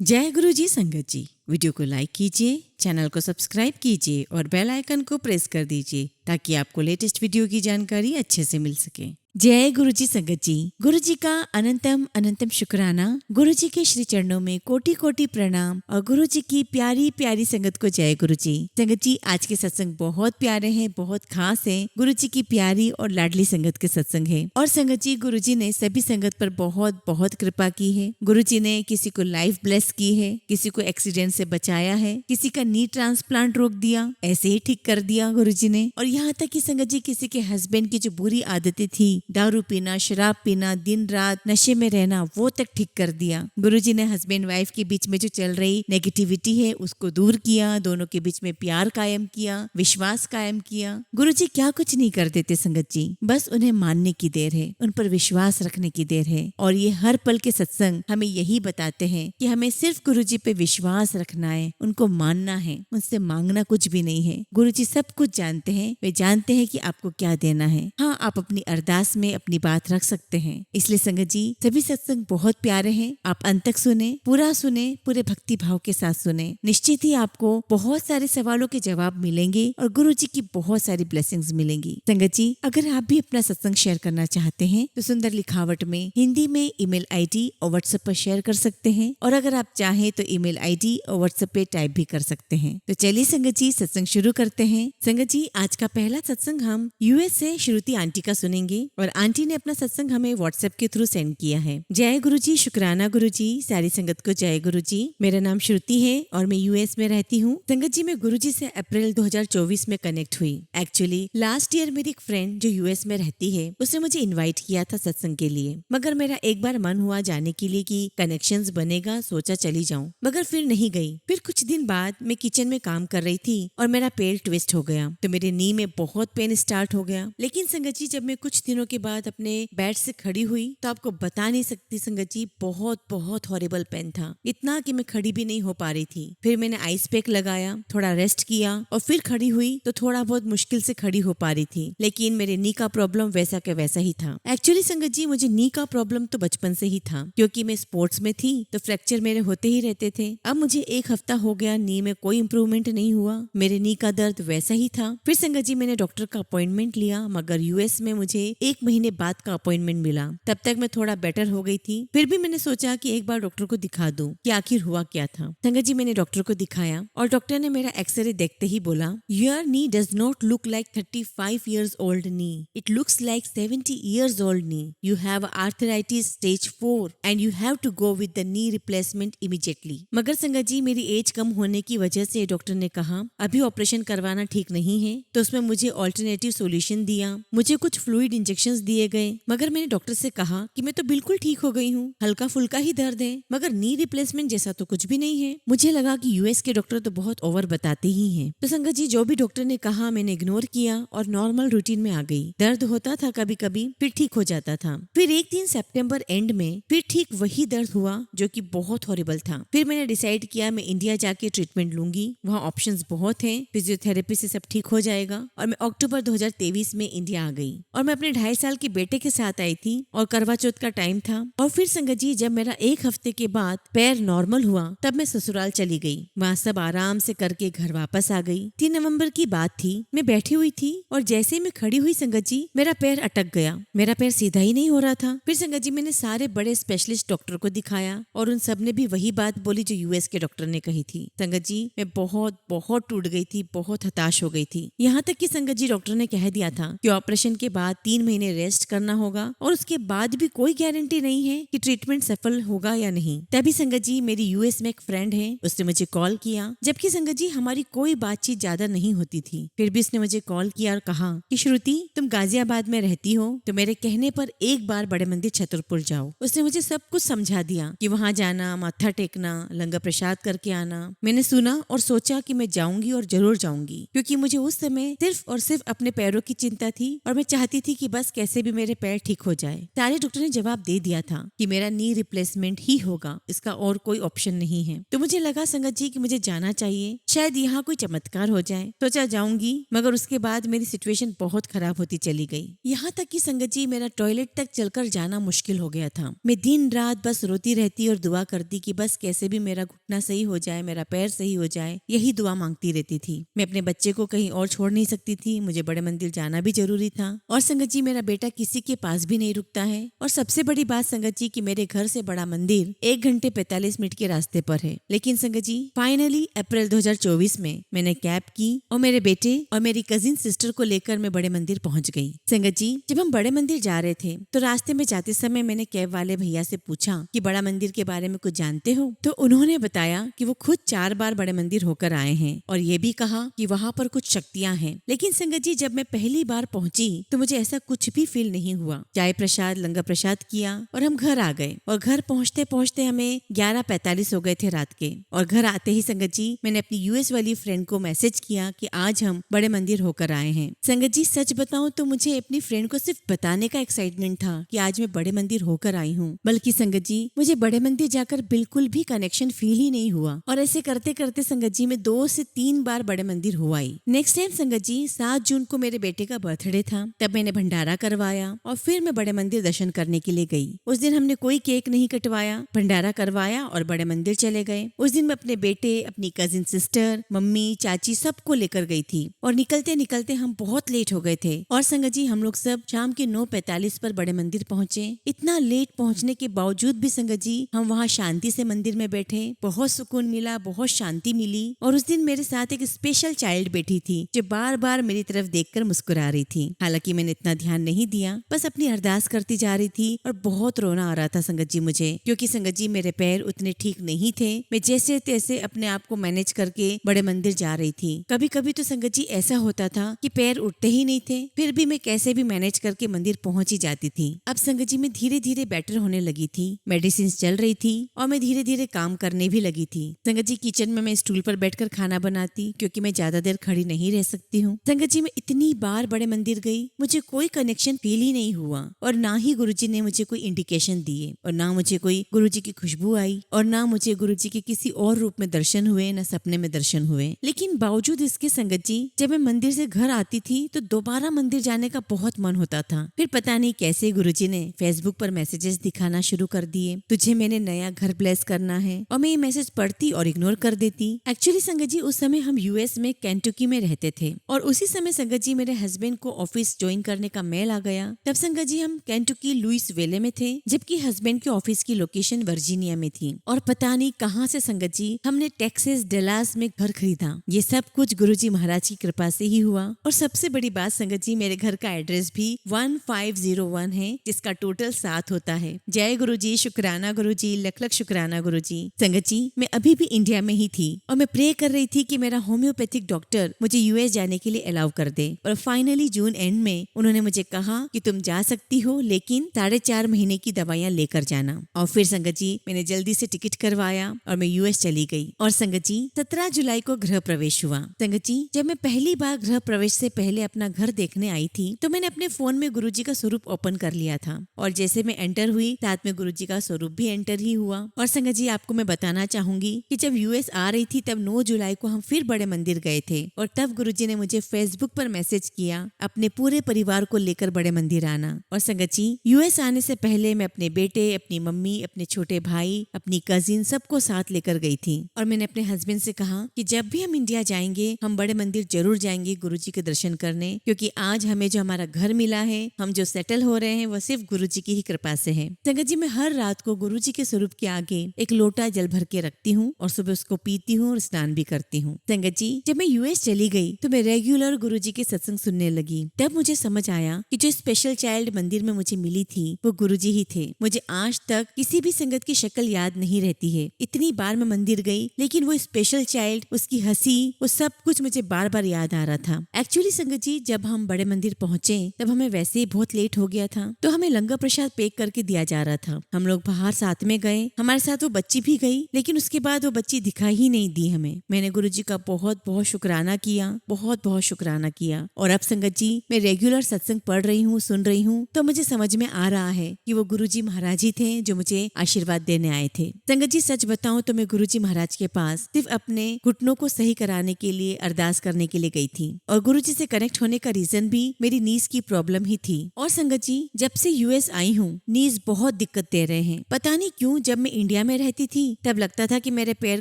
जय गुरु जी संगत जी। वीडियो को लाइक कीजिए, चैनल को सब्सक्राइब कीजिए और बेल आइकन को प्रेस कर दीजिए ताकि आपको लेटेस्ट वीडियो की जानकारी अच्छे से मिल सके। जय गुरु जी संगत जी। गुरु जी का अनंतम अनंतम शुक्राना। गुरु जी के श्री चरणों में कोटि कोटि प्रणाम और गुरु जी की प्यारी प्यारी संगत को जय गुरु जी। संगत जी, आज के सत्संग बहुत प्यारे हैं, बहुत खास हैं। गुरु जी की प्यारी और लाडली संगत के सत्संग है। और संगत जी, गुरु जी ने सभी संगत पर बहुत बहुत कृपा की है। गुरु जी ने किसी को लाइफ ब्लेस की है, किसी को एक्सीडेंट से बचाया है, किसी का नी ट्रांसप्लांट रोक दिया, ऐसे ही ठीक कर दिया गुरु जी ने। और यहाँ तक कि संगत जी, किसी के हस्बैंड की जो बुरी आदतें थी, दारू पीना, शराब पीना, दिन रात नशे में रहना, वो तक ठीक कर दिया। गुरुजी ने हस्बैंड वाइफ के बीच में जो चल रही नेगेटिविटी है उसको दूर किया, दोनों के बीच में प्यार कायम किया, विश्वास कायम किया। गुरुजी क्या कुछ नहीं कर देते संगत जी, बस उन्हें मानने की देर है, उन पर विश्वास रखने की देर है। और ये हर पल के सत्संग हमें यही बताते हैं कि हमें सिर्फ गुरुजी पे विश्वास रखना है, उनको मानना है, उनसे मांगना कुछ भी नहीं है। गुरुजी सब कुछ जानते हैं, वे जानते हैं कि आपको क्या देना है। हाँ, आप अपनी अरदास में अपनी बात रख सकते हैं। इसलिए संगत जी, सभी सत्संग बहुत प्यारे हैं। आप अंत तक सुने, पूरा सुने, पूरे भक्ति भाव के साथ सुने। निश्चित ही आपको बहुत सारे सवालों के जवाब मिलेंगे और गुरु जी की बहुत सारी ब्लेसिंग्स मिलेंगी। संगत जी, अगर आप भी अपना सत्संग शेयर करना चाहते हैं तो सुंदर लिखावट में हिंदी में ईमेल आईडी और व्हाट्सएप पर शेयर कर सकते हैं। और अगर आप चाहें तो ईमेल आईडी और व्हाट्सएप पे टाइप भी कर सकते हैं। तो चलिए संगत जी, सत्संग शुरू करते हैं। संगत जी, आज का पहला सत्संग हम यूएस से श्रुति आंटी का सुनेंगे। और आंटी ने अपना सत्संग हमें व्हाट्सएप के थ्रू सेंड किया है। जय गुरु जी, शुक्राना गुरु जी, सारी संगत को जय गुरु जी। मेरा नाम श्रुति है और मैं यूएस में रहती हूँ। संगत जी, मैं गुरु जी से अप्रैल 2024 में कनेक्ट हुई। एक्चुअली लास्ट ईयर मेरी एक फ्रेंड जो यूएस में रहती है, उसने मुझे इन्वाइट किया था सत्संग के लिए। मगर मेरा एक बार मन हुआ जाने के लिए कि कनेक्शंस बनेगा, सोचा चली जाऊं, मगर फिर नहीं गई। फिर कुछ दिन बाद मैं किचन में काम कर रही थी और मेरा पैर ट्विस्ट हो गया, तो मेरे नी में बहुत पेन स्टार्ट हो गया। लेकिन संगत जी, जब मैं कुछ दिनों के बाद अपने बेड से खड़ी हुई तो आपको बता नहीं सकती संगत जी, बहुत बहुत हॉरिबल पेन था, इतना कि मैं खड़ी भी नहीं हो पा रही थी। फिर मैंने आइस पैक लगाया, थोड़ा रेस्ट किया और फिर खड़ी हुई तो थोड़ा बहुत मुश्किल से खड़ी हो पा रही थी। लेकिन मेरे नी का प्रॉब्लम वैसा के वैसा ही था। एक्चुअली संगत जी, मुझे नी का प्रॉब्लम तो बचपन से ही था, क्योंकि मैं स्पोर्ट्स में थी तो फ्रैक्चर मेरे होते ही रहते थे। अब मुझे एक हफ्ता हो गया, नी में कोई इम्प्रूवमेंट नहीं हुआ, मेरे नी का दर्द वैसा ही था। फिर संगत जी, मैंने डॉक्टर का अपॉइंटमेंट लिया, मगर यूएस में मुझे 1 महीने बाद का अपॉइंटमेंट मिला। तब तक मैं थोड़ा बेटर हो गई थी। फिर भी मैंने सोचा कि एक बार डॉक्टर को दिखा दूं कि आखिर हुआ क्या था। संगत जी, मैंने डॉक्टर को दिखाया और डॉक्टर ने मेरा एक्सरे देखते ही बोला, your knee does not look like 35 years old knee. It looks like 70 years old knee. You have arthritis stage 4 and you have to go with the knee replacement immediately. मगर संगत जी, मेरी as कम होने की वजह से doctor ने कहा अभी ऑपरेशन करवाना ठीक नहीं है, तो उसमें मुझे ऑल्टरनेटिव सोल्यूशन दिया। मुझे कुछ फ्लूइड इंजेक्शंस दिए गए, मगर मैंने डॉक्टर से कहा कि मैं तो बिल्कुल ठीक हो गई हूँ, हल्का फुल्का ही दर्द है, मगर नी रिप्लेसमेंट जैसा तो कुछ भी नहीं है। मुझे लगा कि यूएस के डॉक्टर तो बहुत ओवर बताते ही हैं। तो संगत जी, जो भी डॉक्टर ने कहा मैंने इग्नोर किया और नॉर्मल रूटीन में आ गई। दर्द होता था कभी कभी, फिर ठीक हो जाता था। फिर एक दिन सितंबर एंड में फिर ठीक वही दर्द हुआ जो कि बहुत हॉरिबल था। फिर मैंने डिसाइड किया मैं इंडिया जाके ट्रीटमेंट लूंगी, वहाँ ऑप्शंस बहुत हैं, फिजियोथेरेपी से सब ठीक हो जाएगा। और मैं अक्टूबर 2023 में इंडिया आ गई और मैं अपने 2.5 साल के बेटे के साथ आई थी और करवा चौथ का टाइम था। और फिर संगत जी, जब मेरा 1 हफ्ते के बाद पैर नॉर्मल हुआ तब मैं ससुराल चली गई। वहाँ सब आराम से करके घर वापस आ गई। 3 नवंबर की बात थी, मैं बैठी हुई थी और जैसे मैं खड़ी हुई संगत जी, मेरा पैर अटक गया, मेरा पैर सीधा ही नहीं हो रहा था। फिर संगत जी, मैंने सारे बड़े स्पेशलिस्ट डॉक्टर को दिखाया और उन सब ने भी वही बात बोली जो यूएस के डॉक्टर ने कही थी। संगत जी, मैं बहुत बहुत टूट गई थी, बहुत हताश हो गई थी। यहाँ तक कि संगत जी, डॉक्टर ने कह दिया था कि ऑपरेशन के बाद 3 महीने रेस्ट करना होगा और उसके बाद भी कोई गारंटी नहीं है कि ट्रीटमेंट सफल होगा या नहीं। तभी संगत जी, मेरी यूएस में एक फ्रेंड है, उसने मुझे कॉल किया, जबकि संगत जी हमारी कोई बातचीत ज्यादा नहीं होती थी। फिर भी उसने मुझे कॉल किया और कहा कि श्रुति, तुम गाजियाबाद में रहती हो तो मेरे कहने पर एक बार बड़े मंदिर छतरपुर जाओ। उसने मुझे सब कुछ समझा दिया कि वहाँ जाना, माथा टेकना, लंगर प्रसाद करके आना। मैंने सुना और सोचा कि मैं जाऊंगी और जरूर जाऊंगी, क्योंकि मुझे उस समय सिर्फ और सिर्फ अपने पैरों की चिंता थी और मैं चाहती थी कि बस कैसे भी मेरे पैर ठीक हो जाए। सारे डॉक्टर ने जवाब दे दिया था कि मेरा नी रिप्लेसमेंट ही होगा, इसका और कोई ऑप्शन नहीं है। तो मुझे लगा संगत जी कि मुझे जाना चाहिए, शायद यहाँ कोई चमत्कार हो जाए। सोचा जाऊंगी, मगर उसके बाद मेरी सिचुएशन बहुत खराब होती चली गई। यहाँ तक कि संगत जी मेरा टॉयलेट तक चलकर जाना मुश्किल हो गया था। मैं दिन रात बस रोती रहती और दुआ करती कि बस कैसे भी मेरा घुटना सही हो जाए, मेरा पैर सही हो जाए, यही दुआ मांगती रहती थी। मैं अपने बच्चे को कहीं और छोड़ नहीं सकती थी, मुझे बड़े मंदिर जाना भी जरूरी था। और संगत जी मेरा बेटा किसी के पास भी नहीं रुकता है। और सबसे बड़ी बात संगत जी कि मेरे घर से बड़ा मंदिर 1 घंटे 45 मिनट के रास्ते पर है। लेकिन संगत जी फाइनली अप्रैल 2024 में मैंने कैब की और मेरे बेटे और मेरी कजिन सिस्टर को लेकर मैं बड़े मंदिर पहुंच गई। संगत जी जब हम बड़े मंदिर जा रहे थे तो रास्ते में जाते समय मैंने कैब वाले भैया से पूछा कि बड़ा मंदिर के बारे में कुछ जानते हो? तो उन्होंने बताया कि वो खुद 4 बार बड़े मंदिर होकर आए हैं और ये भी कहा कि वहाँ पर कुछ शक्तियाँ हैं। लेकिन संगत जी जब मैं पहली बार पहुंची तो मुझे ऐसा कुछ भी फील नहीं हुआ। चाय प्रसाद लंगर प्रसाद किया और हम घर आ गए। और घर पहुँचते पहुँचते हमें 11:45 हो गए थे रात के। और घर आते ही संगत जी मैंने अपनी यूएस वाली फ्रेंड को मैसेज किया कि आज हम बड़े मंदिर होकर आए हैं। संगत जी सच बताऊं तो मुझे अपनी फ्रेंड को सिर्फ बताने का एक्साइटमेंट था कि आज मैं बड़े मंदिर होकर आई हूँ, बल्कि संगत जी मुझे बड़े मंदिर जाकर बिल्कुल भी कनेक्शन फील ही नहीं हुआ। और ऐसे करते करते संगत जी मैं 2 से 3 बार बड़े मंदिर हो आई। नेक्स्ट टाइम संगत जी 7 जून को मेरे बेटे का बर्थडे था, तब मैंने भंडारा करवाया और फिर मैं बड़े मंदिर दर्शन करने के लिए गई। उस दिन हमने कोई केक नहीं कटवाया, भंडारा करवाया और बड़े मंदिर चले गए। उस दिन मैं अपने बेटे, अपनी कजिन सिस्टर, मम्मी, चाची सबको लेकर गई थी और निकलते निकलते हम बहुत लेट हो गए थे। और संगत जी हम लोग सब शाम के 9:45 पर बड़े मंदिर पहुंचे। इतना लेट पहुंचने के बावजूद भी संगत जी हम वहाँ शांति से मंदिर में बैठे, बहुत सुकून मिला, बहुत शांति मिली। और उस दिन मेरे साथ एक स्पेशल चाइल्ड बैठी थी जो बार बार मेरी तरफ देखकर मुस्कुरा रही थी। हालांकि मैंने इतना ध्यान नहीं दिया, बस अपनी अरदास करती जा रही थी। और बहुत रोना आ रहा था संगत जी मुझे, क्योंकि संगत जी मेरे पैर उतने ठीक नहीं थे। मैं जैसे तैसे अपने आप को मैनेज करके बड़े मंदिर जा रही थी। कभी कभी तो संगत जी ऐसा होता था कि पैर उठते ही नहीं थे, फिर भी मैं कैसे भी मैनेज करके मंदिर पहुंच ही जाती थी। अब संगत जी मैं धीरे धीरे बेटर होने लगी थी, मेडिसिन चल रही थी और मैं धीरे धीरे काम करने भी लगी थी। संगत जी किचन में मैं स्टूल पर बैठकर खाना बनाती, क्योंकि मैं ज्यादा देर खड़ी नहीं रह सकती हूँ। संगत जी मैं इतनी बार बड़े मंदिर गई, मुझे कोई कनेक्शन फील ही नहीं हुआ और ना ही गुरुजी ने मुझे कोई इंडिकेशन दिए और ना मुझे कोई गुरुजी की खुशबू आई और ना मुझे गुरुजी के किसी और रूप में दर्शन हुए, ना सपने में दर्शन हुए। लेकिन बावजूद इसके संगत जी जब मैं मंदिर से घर आती थी तो दोबारा मंदिर जाने का बहुत मन होता था। फिर पता नहीं कैसे गुरुजी ने फेसबुक पर मैसेजेस दिखाना शुरू कर दिए, तुझे मैंने नया घर ब्लेस करना है। और मैं ये मैसेज पढ़ती और इग्नोर कर देती। एक्चुअली संगत जी उस समय हम यूएस में केंटुकी में रहते थे और उसी समय संगत जी मेरे हस्बैंड को ऑफिस ज्वाइन करने का मेल आ गया। तब संगत जी हम केंटुकी लुइस वेले में थे, जबकि हस्बैंड के ऑफिस की लोकेशन वर्जीनिया में थी। और पता नहीं कहाँ से संगत जी हमने टेक्सास डलास में घर खरीदा। ये सब कुछ गुरुजी महाराज की कृपा से ही हुआ। और सबसे बड़ी बात संगत जी मेरे घर का एड्रेस भी 1501 है, जिसका टोटल 7 होता है। जय गुरुजी, शुक्राना गुरुजी, लख लख शुक्राना गुरुजी। संगत जी मैं अभी भी इंडिया में ही थी और मैं प्रे कर रही थी कि मेरा होम्योपैथिक डॉक्टर मुझे यूएस जाने के लिए अलाउ कर दे। और फाइनली जून एंड में उन्होंने मुझे कहा कि तुम जा सकती हो, लेकिन 4.5 महीने की दवाइयाँ लेकर जाना। और फिर संगत जी मैंने जल्दी से टिकट करवाया और मैं यूएस चली गई। और संगत जी 17 जुलाई को गृह प्रवेश हुआ। संगत जी जब मैं पहली बार गृह प्रवेश से पहले अपना घर देखने आई थी तो मैंने अपने फोन में गुरुजी का स्वरूप ओपन कर लिया था और जैसे मैं एंटर हुई साथ में गुरुजी का स्वरूप भी एंटर ही हुआ। और संगत जी आपको मैं बताना चाहूंगी कि जब यूएस आ रही थी तब 9 जुलाई को हम फिर बड़े मंदिर गए थे और तब गुरुजी ने मुझे फेसबुक पर मैसेज किया अपने पूरे परिवार को लेकर बड़े मंदिर आना। और संगत जी यूएस आने से पहले मैं अपने बेटे, अपनी मम्मी, अपने छोटे भाई, अपनी कजिन सबको साथ लेकर गई थी। और मैंने अपने हस्बैंड से कहा कि जब भी हम इंडिया जाएंगे हम बड़े मंदिर जरूर जाएंगे गुरुजी के दर्शन करने, क्योंकि आज हमें जो हमारा घर मिला है, हम जो सेटल हो रहे हैं वो सिर्फ गुरुजी की ही कृपा से है। संगत जी मैं हर रात को गुरुजी के स्वरूप के आगे एक लोटा जल भर के रखती हूँ और सुबह उसको पीती हूँ और स्नान भी करती हूँ। संगत जी जब मैं यूएस चली गई तो मैं रेगुलर गुरुजी के सत्संग सुनने लगी। तब मुझे समझ आया कि जो स्पेशल चाइल्ड मंदिर में मुझे मिली थी वो गुरुजी ही थे। मुझे आज तक किसी भी संगत की शक्ल याद नहीं रहती है। इतनी बार मैं मंदिर गई लेकिन वो स्पेशल चाइल्ड, उसकी हंसी, वो सब कुछ मुझे बार बार याद आ रहा था। एक्चुअली संगत जी जब हम बड़े मंदिर पहुंचे तब हमें वैसे ही बहुत लेट हो गया था, तो हमें लंगर प्रसाद पैक करके दिया जा रहा था। हम लोग बाहर साथ में गए, हमारे साथ वो बच्ची भी गई, लेकिन उसके बाद वो बच्ची दिखाई ही नहीं दी हमें। मैंने गुरुजी का बहुत बहुत शुक्राना किया, बहुत बहुत शुक्राना किया। और अब संगत जी मैं रेगुलर सत्संग पढ़ पढ़ रही हूँ, सुन रही हूँ, तो मुझे समझ में आ रहा है कि वो गुरुजी महाराज ही थे जो मुझे आशीर्वाद देने आए थे। संगत जी, सच बताऊं तो मैं गुरुजी महाराज के पास सिर्फ अपने घुटनों को सही कराने के लिए अरदास करने के लिए गई थी और गुरुजी से कनेक्ट होने का रीजन भी मेरी नीज की प्रॉब्लम ही थी। और संगत जी, जब से यूएस आई हूँ नीज बहुत दिक्कत दे रहे हैं। पता नहीं क्यों, जब मैं इंडिया में रहती थी तब लगता था कि मेरे पैर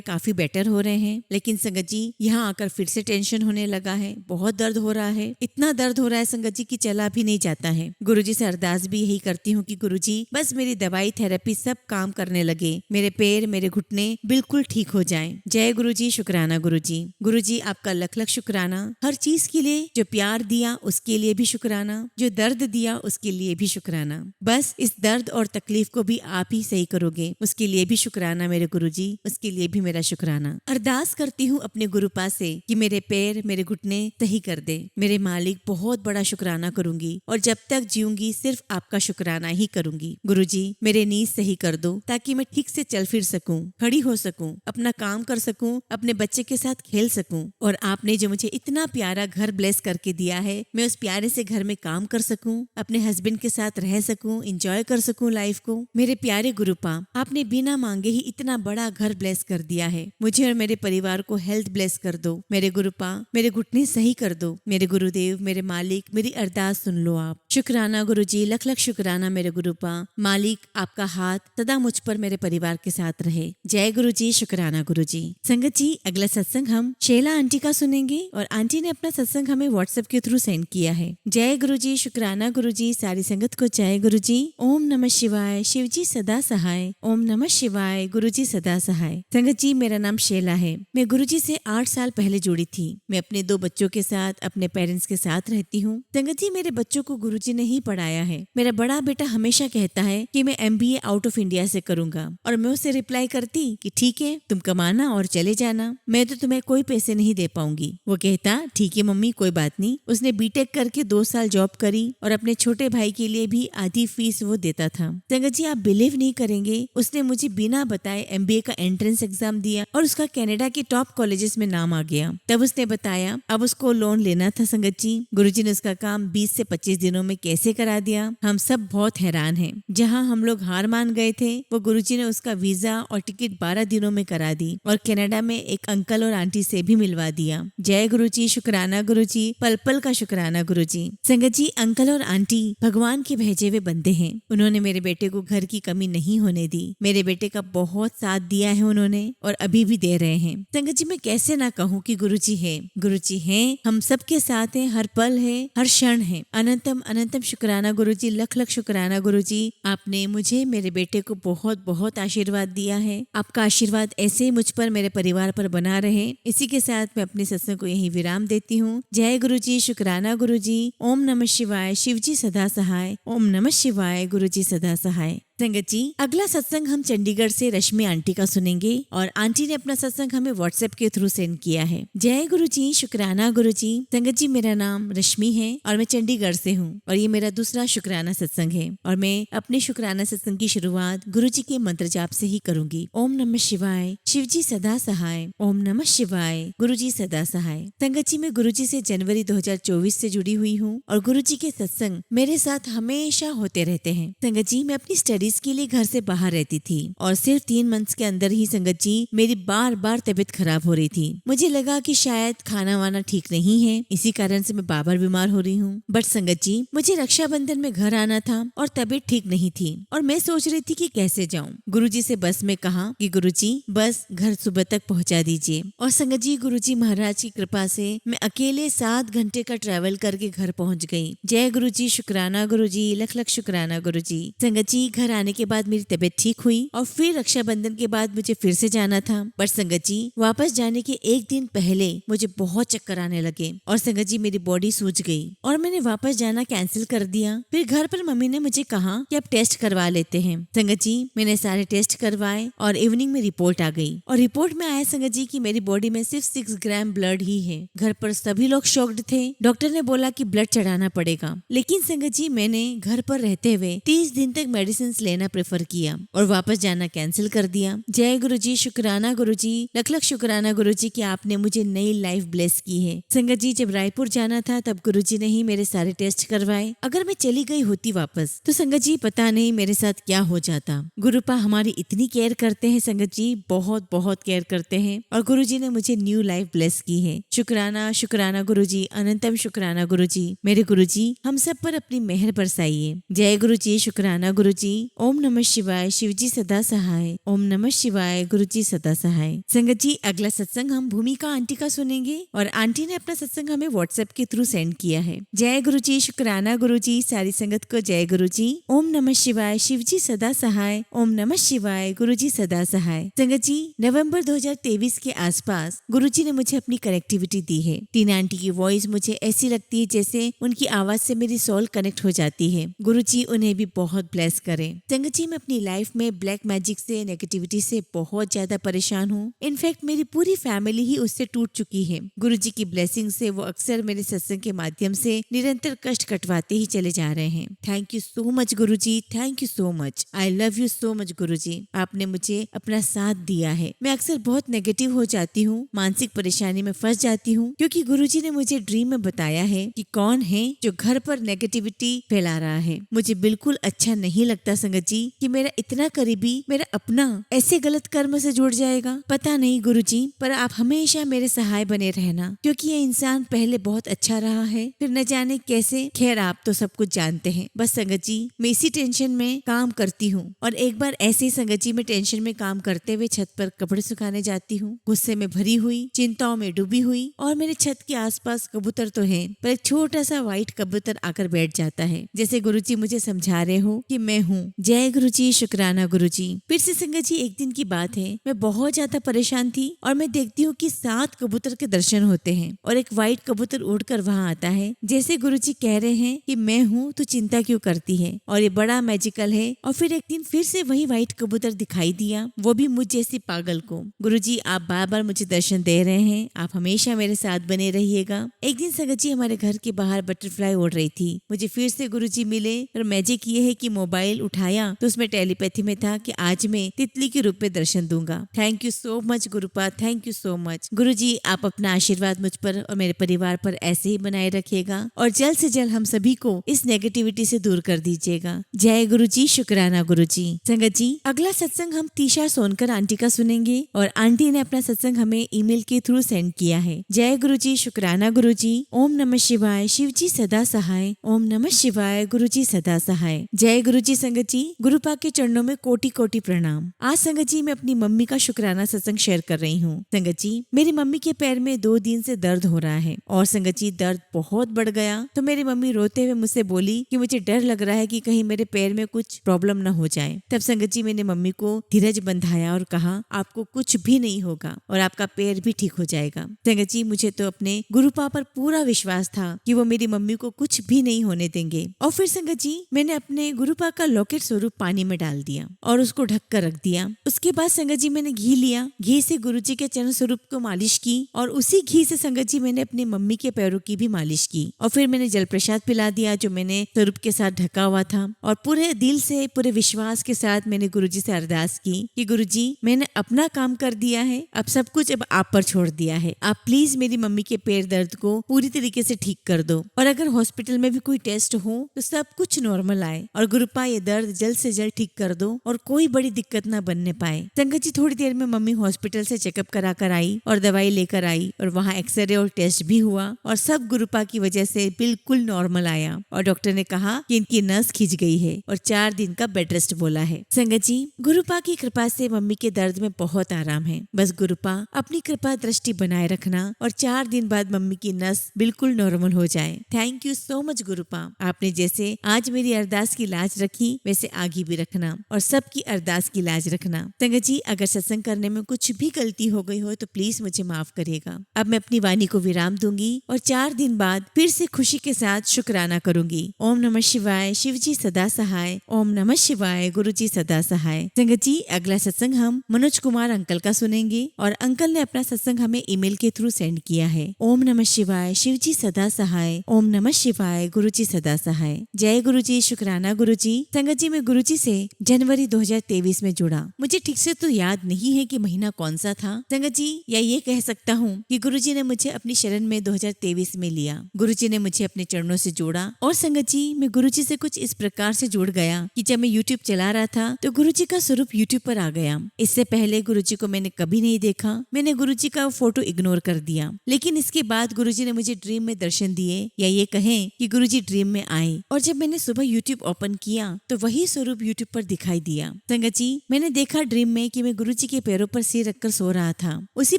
काफी बेटर हो रहे हैं, लेकिन संगत जी यहाँ आकर फिर से टेंशन होने लगा है। बहुत दर्द हो रहा है, इतना दर्द हो रहा है संगत जी कि चला भी नहीं जाता है। गुरुजी से अरदास भी यही करती हूँ कि गुरुजी बस मेरी दवाई, थेरेपी सब काम करने लगे, मेरे पैर, मेरे घुटने बिल्कुल ठीक हो जाएं। जय गुरुजी, शुक्राना गुरुजी। गुरुजी आपका लख लख शुक्राना, हर चीज के लिए, जो प्यार दिया उसके लिए भी शुक्राना, जो दर्द दिया उसके लिए भी शुक्राना। बस इस दर्द और तकलीफ को भी आप ही सही करोगे, उसके लिए भी शुक्राना मेरे गुरुजी, उसके लिए भी मेरा शुक्राना। अरदास करती हूँ अपने गुरु पास से कि मेरे पैर, मेरे घुटने सही कर दे। मेरे मालिक, बहुत बड़ा शुक्राना करूंगी और जब तक जीऊंगी सिर्फ आपका शुक्राना ही करूंगी। गुरुजी मेरे नीज सही कर दो ताकि मैं ठीक से चल फिर सकूं, खड़ी हो सकूं, अपना काम कर सकूं, अपने बच्चे के साथ खेल सकूं। और आपने जो मुझे इतना प्यारा घर ब्लेस करके दिया है, मैं उस प्यारे से घर में काम कर सकूं, अपने हस्बैंड के साथ रह सकूं, एंजॉय कर सकूं लाइफ को। मेरे प्यारे गुरुपा, आपने बिना मांगे ही इतना बड़ा घर ब्लेस कर दिया है। मुझे और मेरे परिवार को हेल्थ ब्लेस कर दो मेरे गुरुपा, मेरे घुटने सही कर दो मेरे गुरुदेव, मेरे मालिक, मेरी अरदास सुन लो आप। शुक्राना गुरुजी, लख लख शुक्राना मेरे गुरुपा। मालिक, आपका हाथ सदा मुझ पर, मेरे परिवार के साथ रहे। जय गुरुजी, शुक्राना गुरुजी। संगत जी, अगला सत्संग हम शैला आंटी का सुनेंगे और आंटी ने अपना सत्संग हमें व्हाट्सएप के थ्रू सेंड किया है। जय गुरुजी, शुक्राना गुरुजी। सारी संगत को जय गुरुजी। ओम नमः शिवाय, शिवजी सदा सहाय। ओम नमः शिवाय, गुरुजी सदा सहाय। संगत जी, मेरा नाम शैला है। मैं गुरुजी से 8 साल पहले जुड़ी थी। मैं अपने 2 बच्चों के साथ, अपने पेरेंट्स के साथ रहती हूँ। संगत जी, मेरे बच्चों को गुरुजी ने ही पढ़ाया है। मेरा बड़ा बेटा हमेशा कहता है कि मैं MBA आउट ऑफ इंडिया से करूंगा और मैं उसे रिप्लाई करती कि ठीक है, तुम कमाना और चले जाना, मैं तो तुम्हें कोई पैसे नहीं दे पाऊंगी। वो कहता ठीक है मम्मी, कोई बात नहीं। उसने बीटेक करके 2 साल जॉब करी और अपने छोटे भाई के लिए भी आधी फीस वो देता था। संगत जी, आप बिलीव नहीं करेंगे, उसने मुझे बिना बताए MBA का एंट्रेंस एग्जाम दिया और उसका कनाडा के टॉप कॉलेजेस में नाम आ गया। तब उसने बताया अब उसको लोन लेना था। संगत जी, गुरुजी ने उसका काम 20 से 25 दिनों में कैसे करा दिया, हम सब बहुत हैरान हैं। जहां हम लोग हार मान गए थे, वो गुरुजी ने उसका वीजा और टिकट 12 दिनों में करा दी और कनाडा में एक अंकल और आंटी से भी मिलवा दिया। जय गुरुजी, शुक्राना गुरुजी, पल पल का शुक्राना गुरुजी। संगत जी, अंकल और आंटी भगवान के भेजे हुए बंदे हैं। उन्होंने मेरे बेटे को घर की कमी नहीं होने दी। मेरे बेटे का बहुत साथ दिया है उन्होंने और अभी भी दे रहे हैं। संगत जी, मैं कैसे ना कहूँ कि गुरुजी है, गुरुजी हैं, हम सबके साथ हैं, हर पल है, हर क्षण है। अनंतम अनंतम शुक्राना गुरुजी, लख लख शुक्राना गुरुजी। आपने मुझे, मेरे बेटे को बहुत बहुत आशीर्वाद दिया है। आपका आशीर्वाद ऐसे ही मुझ पर, मेरे परिवार पर बना रहे। इसी के साथ मैं अपने सत्संग को यहीं विराम देती हूँ। जय गुरुजी, शुक्राना गुरुजी। ओम नमः शिवाय, शिवजी सदा सहाय। ओम नमः शिवाय, गुरुजी सदा सहाय। संगत जी, अगला सत्संग हम चंडीगढ़ से रश्मि आंटी का सुनेंगे और आंटी ने अपना सत्संग हमें व्हाट्सएप के थ्रू सेंड किया है। जय गुरुजी, शुक्राना गुरुजी। संगत जी, मेरा नाम रश्मि है और मैं चंडीगढ़ से हूँ और ये मेरा दूसरा शुक्राना सत्संग है और मैं अपने शुक्राना सत्संग की शुरुआत गुरुजी के मंत्र जाप से ही करूंगी। ओम नमः शिवाय, शिवजी सदा सहाय। ओम नमः शिवाय, गुरुजी सदा सहाय। संगत जी, मैं गुरुजी से जनवरी 2024 से जुड़ी हुई हूँ और गुरुजी के सत्संग मेरे साथ हमेशा होते रहते हैं। संगत जी, मैं अपनी स्टडीज के लिए घर से बाहर रहती थी और सिर्फ 3 मंथ्स के अंदर ही संगत जी मेरी बार बार तबीयत खराब हो रही थी। मुझे लगा कि शायद खाना वाना ठीक नहीं है, इसी कारण से मैं बार बार बीमार हो रही हूँ। बट संगत जी, मुझे रक्षाबंधन में घर आना था और तबीयत ठीक नहीं थी और मैं सोच रही थी कि कैसे जाऊँ। गुरुजी से बस में कहा कि गुरुजी बस घर सुबह तक पहुँचा दीजिए और संगत जी, गुरुजी महाराज की कृपा से मैं अकेले 7 घंटे का ट्रैवल करके घर पहुँच गई। जय गुरुजी, शुक्राना गुरुजी, लख लख शुक्राना गुरुजी। संगत जी, घर आने के बाद मेरी तबीयत ठीक हुई और फिर रक्षाबंधन के बाद मुझे फिर से जाना था। पर संगत जी, वापस जाने के 1 दिन पहले मुझे बहुत चक्कर आने लगे और संगत जी मेरी बॉडी सूज गई और मैंने वापस जाना कैंसिल कर दिया। फिर घर पर मम्मी ने मुझे कहा कि अब टेस्ट करवा लेते हैं। संगत जी, मैंने सारे टेस्ट करवाए और इवनिंग में रिपोर्ट आ गई और रिपोर्ट में आया संगत जी की मेरी बॉडी में सिर्फ 6 ग्राम ब्लड ही है। घर पर सभी लोग शॉक्ड थे। डॉक्टर ने बोला कि ब्लड चढ़ाना पड़ेगा, लेकिन संगत जी मैंने घर पर रहते हुए 30 दिन तक मेडिसिन लेना प्रेफर किया और वापस जाना कैंसिल कर दिया। जय गुरु जी, शुक्राना गुरु जी, लख लख शुक्राना गुरु जी कि आपने मुझे नई लाइफ ब्लेस की है। संगत जी, जब रायपुर जाना था तब गुरु जी ने ही मेरे सारे टेस्ट करवाए। अगर मैं चली गई होती वापस तो संगत जी पता नहीं मेरे साथ क्या हो जाता। गुरुपा हमारी इतनी केयर करते हैं संगत जी, बहुत बहुत केयर करते हैं और गुरु जी ने मुझे न्यू लाइफ ब्लेस की है। शुक्राना शुक्राना गुरु जी, अनंतम शुक्राना गुरु जी। मेरे गुरु जी हम सब पर अपनी मेहर बरसाइए। जय गुरु जी, शुक्राना गुरु जी। ओम नमः शिवाय, शिव जी सदा सहाय। ओम नमः शिवाय, गुरु जी सदा सहाय। संगत जी, अगला सत्संग हम भूमिका आंटी का सुनेंगे और आंटी ने अपना सत्संग हमें व्हाट्सएप के थ्रू सेंड किया है। जय गुरु जी, शुक्राना गुरु जी। सारी संगत को जय गुरु जी। ओम नमः शिवाय, शिव जी सदा सहाय। ओम नमः शिवाय, गुरु जी सदा सहाय। संगत जी, नवंबर 2023 के आसपास गुरु जी ने मुझे अपनी कनेक्टिविटी दी है। टीना आंटी की वॉइस मुझे ऐसी लगती है जैसे उनकी आवाज से मेरी सोल कनेक्ट हो जाती है। गुरु जी उन्हें भी बहुत ब्लेस करें। संगत जी, मैं अपनी लाइफ में ब्लैक मैजिक से, नेगेटिविटी से बहुत ज्यादा परेशान हूँ। इनफैक्ट मेरी पूरी फैमिली ही उससे टूट चुकी है। गुरु जी की ब्लेसिंग से वो अक्सर मेरे सत्संग के माध्यम से निरंतर कष्ट कटवाते ही चले जा रहे हैं। Thank you so much Guru ji, thank you so much. I love you so much Guru ji. आपने मुझे अपना साथ दिया है। मैं अक्सर बहुत नेगेटिव हो जाती हूँ, मानसिक परेशानी में फंस जाती हूँ, क्योंकि गुरु जी ने मुझे ड्रीम में बताया है कि कौन है जो घर पर नेगेटिविटी फैला रहा है। मुझे बिल्कुल अच्छा नहीं लगता संगत जी कि मेरा इतना करीबी, मेरा अपना ऐसे गलत कर्म से जुड़ जाएगा। पता नहीं गुरु जी, पर आप हमेशा मेरे सहाय बने रहना, क्योंकि ये इंसान पहले बहुत अच्छा रहा है, फिर न जाने कैसे। खैर आप तो सब कुछ जानते हैं। बस संगत जी, मैं इसी टेंशन में काम करती हूँ और एक बार ऐसे ही संगत जी में टेंशन में काम करते हुए छत पर कपड़े सुखाने जाती हूँ, गुस्से में भरी हुई, चिंताओं में डूबी हुई, और मेरे छत के आसपास कबूतर तो है पर एक छोटा सा व्हाइट कबूतर आकर बैठ जाता है, जैसे गुरुजी मुझे समझा रहे हो कि मैं हूँ। जय गुरुजी, शुक्राना गुरुजी। फिर से संगत जी, एक दिन की बात है, मैं बहुत ज्यादा परेशान थी और मैं देखती हूँ कि 7 कबूतर के दर्शन होते हैं और एक व्हाइट कबूतर उड़कर वहाँ आता है, जैसे गुरुजी कह रहे हैं कि मैं हूँ तो चिंता क्यों करती है, और ये बड़ा मैजिकल है। और फिर एक दिन फिर से वही व्हाइट कबूतर दिखाई दिया, वो भी मुझ जैसी पागल को। गुरुजी आप बार बार मुझे दर्शन दे रहे हैं, आप हमेशा मेरे साथ बने रहिएगा। एक दिन संगत जी, हमारे घर के बाहर बटरफ्लाई उड़ रही थी। मुझे फिर से गुरुजी मिले और मैजिक ये है कि मोबाइल उठाया तो उसमें टेलीपैथी में था कि आज मैं तितली के रूप में दर्शन दूंगा। Thank you so much Gurupa, thank you so much. Guruji आप अपना आशीर्वाद मुझ पर और मेरे परिवार पर ऐसे ही बनाए रखिएगा और जल्द से जल्द हम सभी को इस नेगेटिविटी से दूर कर दीजिएगा। जय गुरुजी, शुक्राना गुरुजी। संगत जी, अगला सत्संग हम तीशा सोनकर आंटी का सुनेंगे और आंटी ने अपना सत्संग हमें ईमेल के थ्रू सेंड किया है। जय गुरुजी, शुक्राना गुरुजी। ओम नमः शिवाय, शिव जी सदा सहाय। ओम नमः शिवाय, गुरुजी सदा सहाय। जय गुरुजी। संगत जी, गुरुपा के चरणों में कोटि कोटि प्रणाम। आज संगत जी, मैं अपनी मम्मी का शुक्राना सत्संग शेयर कर रही हूँ। संगत जी, मेरी मम्मी के पैर में 2 दिन से दर्द हो रहा है और संगत जी दर्द बहुत बढ़ गया तो मेरी मम्मी रोते हुए मुझसे बोली कि मुझे डर लग रहा है कि कहीं मेरे पैर में कुछ प्रॉब्लम न हो जाए। तब संगत जी, मैंने मम्मी को धीरज बंधाया और कहा आपको कुछ भी नहीं होगा और आपका पैर भी ठीक हो जाएगा। संगत जी, मुझे तो अपने गुरुपा पर पूरा विश्वास था कि वो मेरी मम्मी को कुछ भी नहीं होने देंगे। और फिर संगत जी, मैंने अपने गुरुपा का लॉकेट स्वरूप पानी में डाल दिया और उसको ढक कर रख दिया। उसके बाद संगत जी, मैंने घी लिया, घी से गुरुजी के चरण स्वरूप को मालिश की और उसी घी से संगत जी मैंने अपनी मम्मी के पैरों की भी मालिश की और फिर मैंने जल प्रसाद पिला दिया जो मैंने स्वरूप के साथ ढका हुआ था और पूरे दिल से, पूरे विश्वास के साथ मैंने गुरुजी से अरदास की कि गुरुजी, मैंने अपना काम कर दिया है, अब सब कुछ अब आप पर छोड़ दिया है। आप प्लीज मेरी मम्मी के पैर दर्द को पूरी तरीके से ठीक कर दो और अगर हॉस्पिटल में भी कोई टेस्ट हो तो सब कुछ नॉर्मल आए और गुरुपा ये दर्द जल्द से जल्द ठीक कर दो और कोई बड़ी दिक्कत ना बनने पाए। संगत जी, थोड़ी देर में मम्मी हॉस्पिटल से चेकअप करा कर आई और दवाई लेकर आई और वहाँ एक्सरे और टेस्ट भी हुआ और सब गुरुपा की वजह से बिल्कुल नॉर्मल आया और डॉक्टर ने कहा कि इनकी नस खिंच गई है और 4 दिन का बेड रेस्ट बोला है। संगत जी, गुरुपा की कृपा से मम्मी के दर्द में बहुत आराम है। बस गुरुपा अपनी कृपा दृष्टि बनाए रखना और 4 दिन बाद मम्मी की नस बिल्कुल नॉर्मल हो जाए। Thank you so much गुरुपा। आपने जैसे आज मेरी अरदास की लाज रखी वैसे आगे भी रखना और सबकी अरदास की लाज रखना। संगत जी, अगर सत्संग करने में कुछ भी गलती हो गई हो तो प्लीज मुझे माफ करिएगा। अब मैं अपनी वाणी को विराम दूंगी और 4 दिन बाद फिर से खुशी के साथ शुक्राना करूंगी। ओम नमः शिवाय, शिव जी सदा सहाय। ओम नमः शिवाय, गुरु जी सदा सहाय। संगत जी, अगला सत्संग हम मनोज कुमार अंकल का सुनेंगे और अंकल ने अपना सत्संग हमें ईमेल के थ्रू सेंड किया है। ओम नमः शिवाय, शिव जी सदा सहाय। ओम नमः शिवाय, गुरु जी सदा सहाय। जय गुरु जी, शुक्राना गुरु जी। संगत जी, मैं मैं गुरुजी से जनवरी 2023 में जुड़ा। मुझे ठीक से तो याद नहीं है कि महीना कौन सा था संगत जी, या ये कह सकता हूँ कि गुरुजी ने मुझे अपनी शरण में 2023 में लिया। गुरुजी ने मुझे अपने चरणों से जोड़ा और संगत जी मैं गुरुजी से कुछ इस प्रकार से जुड़ गया कि जब मैं YouTube चला रहा था तो गुरुजी का स्वरूप YouTube पर आ गया। इससे पहले गुरुजी को मैंने कभी नहीं देखा, मैंने गुरुजी का फोटो इग्नोर कर दिया। लेकिन इसके बाद गुरुजी ने मुझे ड्रीम में दर्शन दिए, या ये कहें कि गुरुजी ड्रीम में आए, और जब मैंने सुबह YouTube ओपन किया तो वही स्वरूप YouTube पर दिखाई दिया। संगत जी मैंने देखा ड्रीम में कि मैं गुरुजी के पैरों पर सिर रखकर सो रहा था। उसी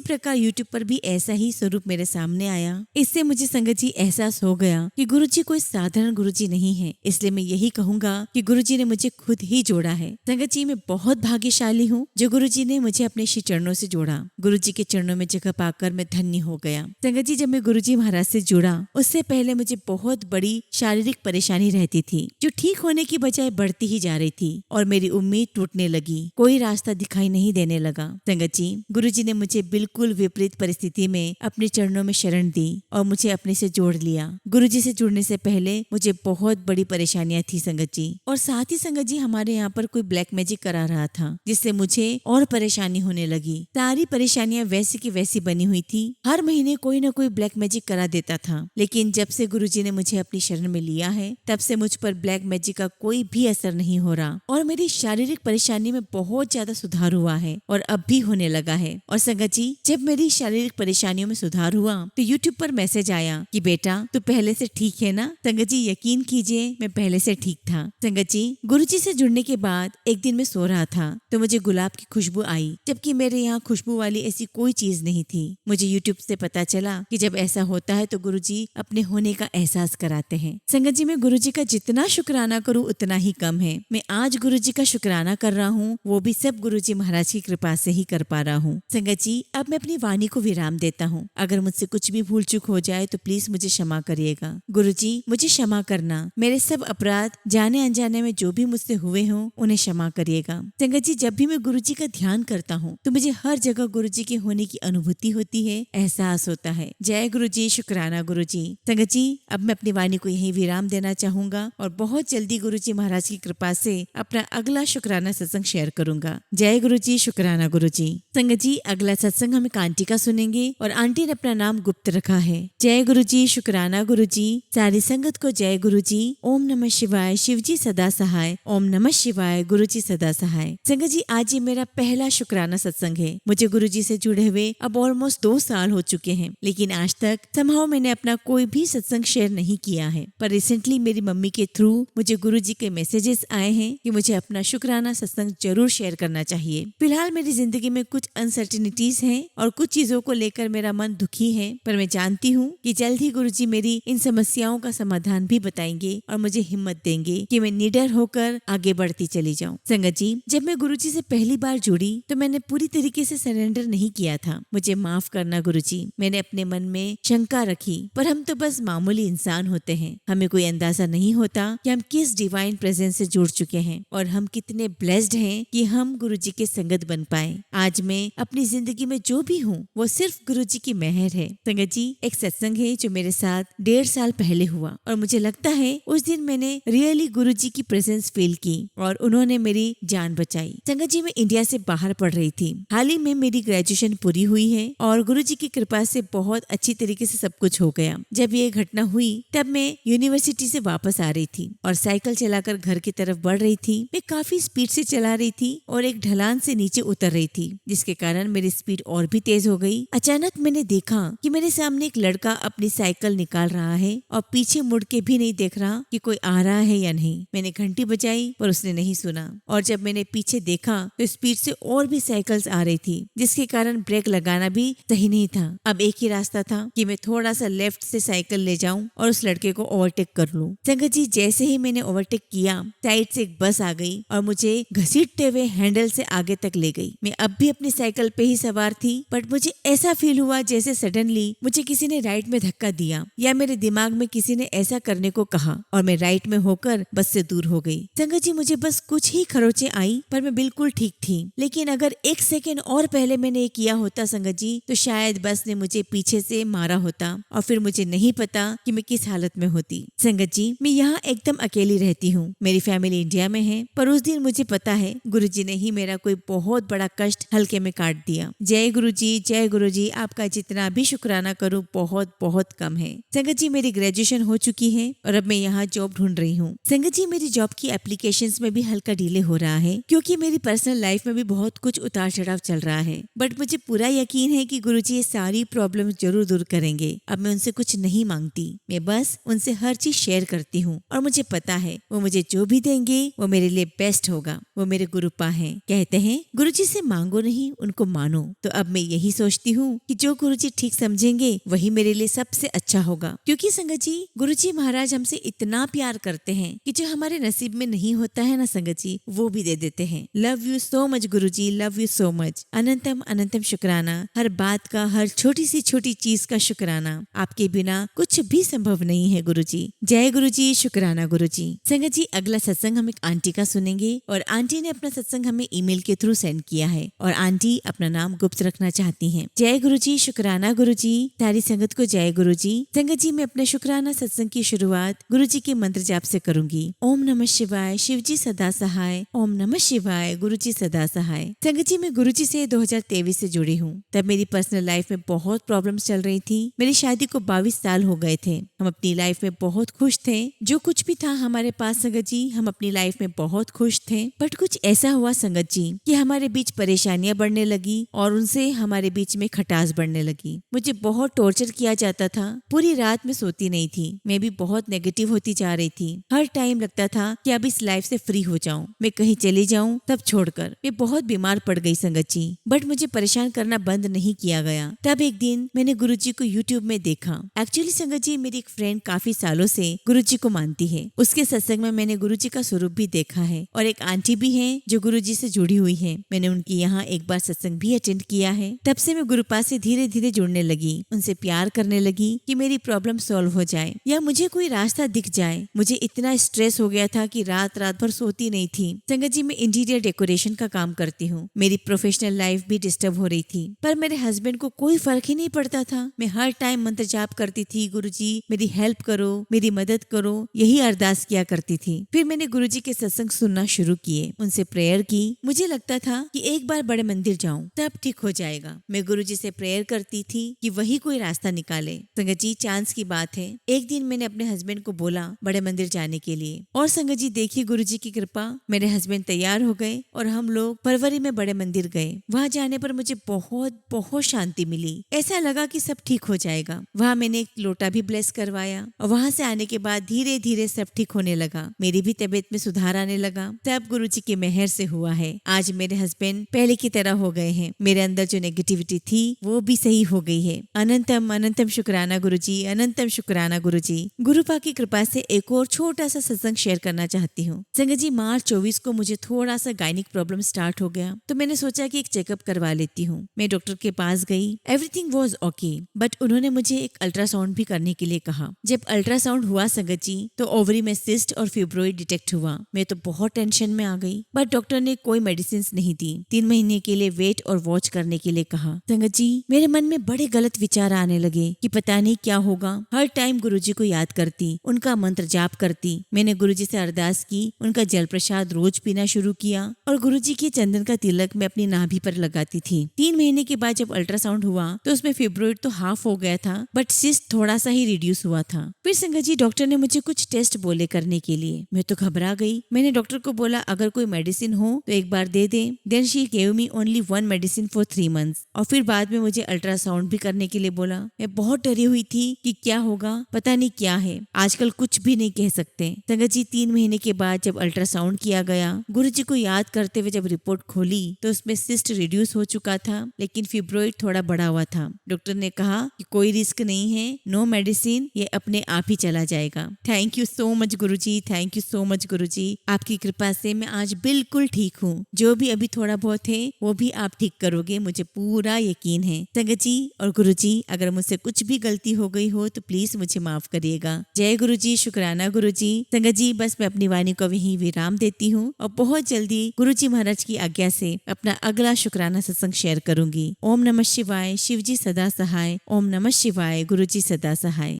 प्रकार YouTube पर भी ऐसा ही स्वरूप मेरे सामने आया। इससे मुझे संगत जी एहसास हो गया कि गुरुजी कोई साधारण गुरुजी नहीं है। इसलिए मैं यही कहूंगा कि गुरुजी ने मुझे खुद ही जोड़ा है। संगत जी मैं बहुत भाग्यशाली हूँ जो गुरुजी ने मुझे अपने श्री चरणों से जोड़ा। गुरुजी के चरणों में जगह पाकर मैं धन्य हो गया। संगत जी जब मैं गुरुजी महाराज से जुड़ा उससे पहले मुझे बहुत बड़ी शारीरिक परेशानी रहती थी जो ठीक होने की बजाय बढ़ती ही जा रही थी और मेरी उम्मीद टूटने लगी, कोई रास्ता दिखाई नहीं देने लगा। संगत जी गुरुजी ने मुझे बिल्कुल विपरीत परिस्थिति में अपने चरणों में शरण दी और मुझे अपने से जोड़ लिया। गुरुजी से जुड़ने से पहले मुझे बहुत बड़ी परेशानियां थी संगत जी, और साथ ही संगत जी हमारे यहाँ पर कोई ब्लैक मैजिक करा रहा था जिससे मुझे और परेशानी होने लगी। सारी परेशानियां वैसी की वैसी बनी हुई थी, हर महीने कोई ना कोई ब्लैक मैजिक करा देता था। लेकिन जब से गुरुजी ने मुझे अपनी शरण में लिया है तब से मुझ पर ब्लैक मैजिक का कोई भी असर नहीं हो रहा और मेरी शारीरिक परेशानी में बहुत ज्यादा सुधार हुआ है और अब भी होने लगा है। और संगत जी जब मेरी शारीरिक परेशानियों में सुधार हुआ तो YouTube पर मैसेज आया कि बेटा तू पहले से ठीक है ना। संगत जी यकीन कीजिए मैं पहले से ठीक था। संगत जी गुरुजी से जुड़ने के बाद एक दिन मैं सो रहा था तो मुझे गुलाब की खुशबू आई, जबकि मेरे यहाँ खुशबू वाली ऐसी कोई चीज नहीं थी। मुझे YouTube से पता चला कि जब ऐसा होता है तो गुरुजी अपने होने का एहसास कराते हैं। संगत जी मैं गुरुजी का जितना शुक्राना करूँ उतना ही कम है। मैं आज गुरुजी का शुक्राना कर रहा हूँ, वो भी सब गुरुजी महाराज की कृपा से ही कर पा रहा हूँ। संगत जी अब मैं अपनी वाणी को विराम देता हूँ। अगर मुझसे कुछ भी भूल चूक हो जाए तो प्लीज मुझे क्षमा करिएगा। गुरुजी मुझे क्षमा करना, मेरे सब अपराध जाने अनजाने में जो भी मुझसे हुए हों उन्हें क्षमा करिएगा। संगत जी जब भी मैं गुरुजी का ध्यान करता हूँ तो मुझे हर जगह गुरुजी के होने की अनुभूति होती है, एहसास होता है। जय गुरुजी, शुक्राना गुरुजी। संगत जी अब मैं अपनी वाणी को यही विराम देना चाहूंगा और बहुत जल्दी गुरुजी महाराज की कृपा से अपना अगला शुक्राना सत्संग शेयर करूंगा। जय गुरुजी, शुक्राना गुरुजी। संगत जी अगला सत्संग हम एक आंटी का सुनेंगे और आंटी ने अपना नाम गुप्त रखा है। जय गुरुजी, शुक्राना गुरुजी। सारी संगत को जय गुरुजी। ओम नमः शिवाय, शिवजी सदा सहाय। ओम नमः शिवाय, गुरुजी सदा सहाय। संगत जी आज ये मेरा पहला शुक्राना सत्संग है। मुझे गुरुजी से जुड़े हुए अब ऑलमोस्ट 2 साल हो चुके हैं, लेकिन आज तक समहाउ मैंने अपना कोई भी सत्संग शेयर नहीं किया है। पर रिसेंटली मेरी मम्मी के थ्रू मुझे गुरुजी के मैसेजेस आए हैं कि मुझे अपना शुक्राना सत्संग जरूर शेयर करना चाहिए। फिलहाल मेरी जिंदगी में कुछ अनसर्टिनिटीज हैं और कुछ चीजों को लेकर मेरा मन दुखी है, पर मैं जानती हूँ कि जल्द ही गुरुजी मेरी इन समस्याओं का समाधान भी बताएंगे और मुझे हिम्मत देंगे कि मैं निडर होकर आगे बढ़ती चली जाऊँ। संगत जी जब मैं गुरुजी से पहली बार जुड़ी तो मैंने पूरी तरीके से सरेंडर नहीं किया था। मुझे माफ करना गुरुजी, मैंने अपने मन में शंका रखी, पर हम तो बस मामूली इंसान होते हैं। हमें कोई अंदाजा नहीं होता कि हम किस डिवाइन प्रेजेंस से जुड़ चुके हैं और हम कितने ब्लेस्ड हैं कि हम गुरुजी के संगत बन पाए। आज मैं अपनी जिंदगी में जो भी हूँ वो सिर्फ गुरुजी की मेहर है। संगत जी एक सत्संग है जो मेरे साथ 1.5 साल पहले हुआ और मुझे लगता है उस दिन मैंने रियली गुरुजी की प्रेजेंस फील की और उन्होंने मेरी जान बचाई। संगत जी मैं इंडिया से बाहर पढ़ रही थी। हाल ही में मेरी ग्रेजुएशन पूरी हुई है और गुरुजी की कृपा से बहुत अच्छी तरीके से सब कुछ हो गया। जब ये घटना हुई तब मैं यूनिवर्सिटी से वापस आ रही थी और साइकिल चलाकर घर की तरफ बढ़ रही थी। मैं काफी स्पीड से चला रही थी और एक ढलान से नीचे उतर रही थी, जिसके कारण मेरी स्पीड और भी तेज हो गई। अचानक मैंने देखा कि मेरे सामने एक लड़का अपनी साइकिल निकाल रहा है और पीछे मुड़ के भी नहीं देख रहा कि कोई आ रहा है या नहीं। मैंने घंटी बजाई पर उसने नहीं सुना और जब मैंने पीछे देखा तो स्पीड से और भी साइकिल्स आ रही थी, जिसके कारण ब्रेक लगाना भी सही नहीं था। अब एक ही रास्ता था कि मैं थोड़ा सा लेफ्ट से साइकिल ले जाऊं और उस लड़के को ओवरटेक कर लूं। संगत जी जैसे ही मैंने ओवरटेक किया साइड से एक बस आ गई और मुझे घसीटते हुए हैंडल से आगे तक ले गई। मैं अब भी अपनी साइकिल पे ही सवार थी, बट मुझे ऐसा फील हुआ जैसे सडनली मुझे किसी ने राइट में धक्का दिया या मेरे दिमाग में किसी ने ऐसा करने को कहा और मैं राइट में होकर बस से दूर हो गई। संगत जी मुझे बस कुछ ही खरोचे आई पर मैं बिल्कुल ठीक थी, लेकिन अगर 1 सेकेंड और पहले मैंने ये किया होता संगत जी तो शायद बस ने मुझे पीछे से मारा होता और फिर मुझे नहीं पता कि मैं किस हालत में होती। संगत जी मैं यहाँ एकदम अकेली रहती हूँ। मेरी फैमिली फाइनली इंडिया में हैं। पर उस दिन मुझे पता है गुरुजी ने ही मेरा कोई बहुत बड़ा कष्ट हल्के में काट दिया। जय गुरुजी, जय गुरुजी। आपका जितना भी शुक्राना करूं बहुत बहुत कम है। संगत जी, मेरी ग्रेजुएशन हो चुकी है और अब मैं यहाँ जॉब ढूंढ रही हूँ। संगत जी, मेरी जॉब की एप्लीकेशंस में भी हल्का डिले हो रहा है क्योंकि मेरी पर्सनल लाइफ में भी बहुत कुछ उतार चढ़ाव चल रहा है। बट मुझे पूरा यकीन है कि गुरुजी ये सारी प्रॉब्लम जरूर दूर करेंगे। अब मैं उनसे कुछ नहीं मांगती, मैं बस उनसे हर चीज शेयर करती हूँ और मुझे पता है वो मुझे जो भी देंगे वो मेरे लिए बेस्ट होगा। वो मेरे गुरुपा हैं। कहते हैं गुरुजी से मांगो नहीं, उनको मानो। तो अब मैं यही सोचती हूँ कि जो गुरुजी ठीक समझेंगे वही मेरे लिए सबसे अच्छा होगा। क्योंकि संगत जी, गुरुजी महाराज हमसे इतना प्यार करते हैं कि जो हमारे नसीब में नहीं होता है ना संगत जी, वो भी दे देते हैं। Love you so much Guruji, love you so much. अनंतम अनंतम शुक्राना, हर बात का, हर छोटी सी छोटी चीज का शुक्राना। आपके बिना कुछ भी संभव नहीं है गुरुजी। जय गुरुजी, शुक्राना गुरुजी। संगत जी, अगला सत्संग हम एक आंटी का सुनेंगे और आंटी ने अपना सत्संग हमें ईमेल के थ्रू सेंड किया है और आंटी अपना नाम गुप्त रखना चाहती हैं। जय गुरुजी, शुक्राना गुरुजी। सारी संगत को जय गुरुजी। संगत जी, मैं अपने शुक्राना सत्संग की शुरुआत गुरुजी के मंत्र जाप से करूंगी। ओम नमः शिवाय, शिवजी सदा सहाय। ओम नमः शिवाय, गुरुजी सदा सहाय। संगत जी, मैं गुरुजी से 2023 से जुड़ी हूँ। तब मेरी पर्सनल लाइफ में बहुत प्रॉब्लम्स चल रही थी। मेरी शादी को 22 साल हो गए थे। हम अपनी लाइफ में बहुत खुश थे। जो कुछ भी था हमारे पास संगत जी, हम अपनी लाइफ में बहुत खुश थे। बट कुछ ऐसा हुआ संगत जी कि हमारे बीच परेशानियां बढ़ने लगी और उनसे हमारे बीच में खटास बढ़ने लगी। मुझे बहुत टॉर्चर किया जाता था। पूरी रात में सोती नहीं थी। मैं भी बहुत नेगेटिव होती जा रही थी। हर टाइम लगता था कि अब इस लाइफ से फ्री हो जाऊं, मैं कहीं चली जाऊं तब छोड़कर। मैं बहुत बीमार पड़ गई संगत जी। बट मुझे परेशान करना बंद नहीं किया गया। तब एक दिन मैंने गुरुजी को यूट्यूब में देखा। एक्चुअली संगत जी, मेरी एक फ्रेंड काफी सालों से गुरुजी को मानती है। उसके सत्संग में मैंने गुरुजी का स्वरूप भी देखा है और एक आंटी भी है जो गुरुजी से जुड़ी हुई है। मैंने उनकी यहाँ एक बार सत्संग भी अटेंड किया है। तब से मैं गुरुपा से धीरे धीरे जुड़ने लगी, उनसे प्यार करने लगी कि मेरी प्रॉब्लम सॉल्व हो जाए या मुझे कोई रास्ता दिख जाए। मुझे इतना स्ट्रेस हो गया था कि रात रात भर सोती नहीं थी। संगत जी, मैं इंटीरियर डेकोरेशन का काम करती हूँ। मेरी प्रोफेशनल लाइफ भी डिस्टर्ब हो रही थी, पर मेरे हस्बैंड को कोई फर्क ही नहीं पड़ता था। मैं हर टाइम मंत्र जाप करती थी, गुरुजी मेरी हेल्प करो, मेरी मदद करो, यही अरदास किया करती थी। फिर मैंने गुरुजी के सत्संग सुनना शुरू किए, उनसे प्रेयर की। मुझे लगता था कि एक बार बड़े मंदिर जाऊं तब ठीक हो जाएगा। मैं गुरुजी से प्रेयर करती थी कि वही कोई रास्ता निकाले। संगत जी, चांस की बात है, एक दिन मैंने अपने हस्बैंड को बोला बड़े मंदिर जाने के लिए और संगत जी देखिए गुरुजी की कृपा, मेरे हस्बैंड तैयार हो गए और हम लोग फरवरी में बड़े मंदिर गए। वहाँ जाने पर मुझे बहुत बहुत शांति मिली। ऐसा लगा कि सब ठीक हो जाएगा। वहाँ मैंने एक लोटा भी ब्लेस करवाया और वहाँ से आने के बाद धीरे धीरे सब ठीक होने लगा। मेरी भी तबीयत में सुधार आने लगा। तब गुरुजी की मेहर से हुआ है। आज मेरे हस्बैंड पहले की तरह हो गए हैं। मेरे अंदर जो नेगेटिविटी थी वो भी सही हो गई है। अनंतम अनंतम शुक्राना गुरुजी, अनंतम शुक्राना गुरुजी। गुरुपा की कृपा से एक और छोटा सा सत्संग शेयर करना चाहती हूँ। संगत जी, मार्च 24 को मुझे थोड़ा सा गायनिक प्रॉब्लम स्टार्ट हो गया, तो मैंने सोचा कि एक चेकअप करवा लेती हूँ। मैं डॉक्टर के पास गई, एवरीथिंग वाज ओके, बट उन्होंने मुझे एक अल्ट्रासाउंड भी करने के लिए कहा। जब अल्ट्रासाउंड हुआ संगत जी, तो ओवरी में सिस्ट और फिब्रोइड डिटेक्ट हुआ। मैं तो बहुत टेंशन में आ गई, बट डॉक्टर ने कोई मेडिसिन नहीं दी। 3 महीने के लिए वेट और वॉच करने के लिए कहा। संगत जी, मेरे मन में बड़े गलत विचार आने लगे कि पता नहीं क्या होगा। हर टाइम गुरुजी को याद करती, उनका मंत्र जाप करती। मैंने गुरुजी से अरदास की, उनका जल प्रसाद रोज पीना शुरू किया और गुरुजी के चंदन का तिलक मैं अपनी नाभि पर लगाती थी। 3 महीने के बाद जब अल्ट्रासाउंड हुआ तो उसमें फिब्रोइड तो हाफ हो गया था, बट सिस्ट थोड़ा सा ही रिड्यूस हुआ था। फिर संगत जी, डॉक्टर ने मुझे कुछ टेस्ट बोले करने के लिए। मैं तो घबरा गई। मैंने डॉक्टर को बोला अगर कोई मेडिसिन हो तो एक बार दे दे। Then she gave me only 1 medicine for 3 months और फिर बाद में मुझे अल्ट्रासाउंड भी करने के लिए बोला। मैं बहुत डरी हुई थी कि क्या होगा, पता नहीं क्या है। आजकल कुछ भी नहीं कह सकते। संगत जी, 3 महीने के बाद जब अल्ट्रासाउंड किया गया, गुरुजी को याद करते हुए जब रिपोर्ट खोली तो उसमें सिस्ट रिड्यूस हो चुका था, लेकिन फिब्रोइड थोड़ा बढ़ा हुआ था। डॉक्टर ने कहा कि कोई रिस्क नहीं है, नो मेडिसिन, ये अपने आप ही चला जाएगा। Thank you so much Guruji, thank you so much Guruji. आपकी कृपा से मैं आज बिल्कुल ठीक हूँ। जो भी अभी थोड़ा बहुत है वो भी आप ठीक करोगे, मुझे पूरा यकीन है। संगत जी और गुरुजी, अगर मुझसे कुछ भी गलती हो गई हो तो प्लीज मुझे माफ करिएगा। जय गुरुजी, शुक्राना गुरुजी। संगत जी, बस मैं अपनी वाणी को वहीं विराम देती हूँ और बहुत जल्दी गुरुजी महाराज की आज्ञा से अपना अगला शुक्राना सत्संग शेयर करूंगी। ओम नमः शिवाय, शिवजी सदा सहाय। ओम नमः शिवाय, गुरुजी सदा सहाय।